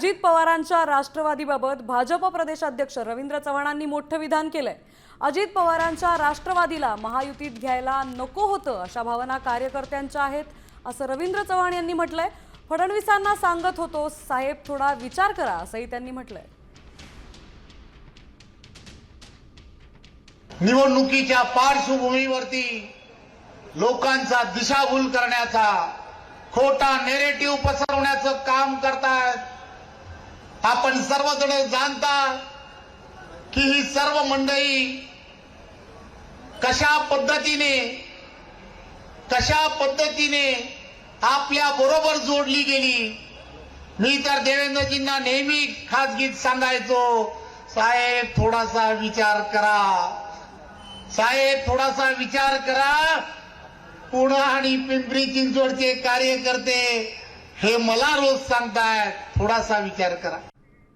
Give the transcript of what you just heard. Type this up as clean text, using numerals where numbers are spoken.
अजित पवारांच्या राष्ट्रवादीबाबत भाजप प्रदेशाध्यक्ष रवींद्र चव्हाणांनी मोठं विधान केलंय। अजित पवारांच्या राष्ट्रवादीला महायुतीत घ्यायला नको होतं अशा भावना कार्यकर्त्यांच्या आहेत असं रवींद्र चव्हाण यांनी म्हटलंय। फडणवीसांना सांगत होतो साहेब थोडा विचार करा असंही त्यांनी म्हटलंय। निवडणुकीच्या पार्श्वभूमीवरती लोकांचा दिशाभूल करण्याचा खोटा नेरेटिव्ह पसरवण्याचं काम करतात। आपण सर्वजण जाणता की ही सर्व मंडळी कशा पद्धतीने आपल्या बरोबर जोडली गेली। मी तर देवेंद्रजींना नेहमी खासगीत सांगायचो, साहेब थोडासा विचार करा, साहेब थोडासा विचार करा। पुणे आणि पिंपरी चिंचवडचे कार्यकर्ते हे मला रोज सांगतायत थोडासा विचार करा।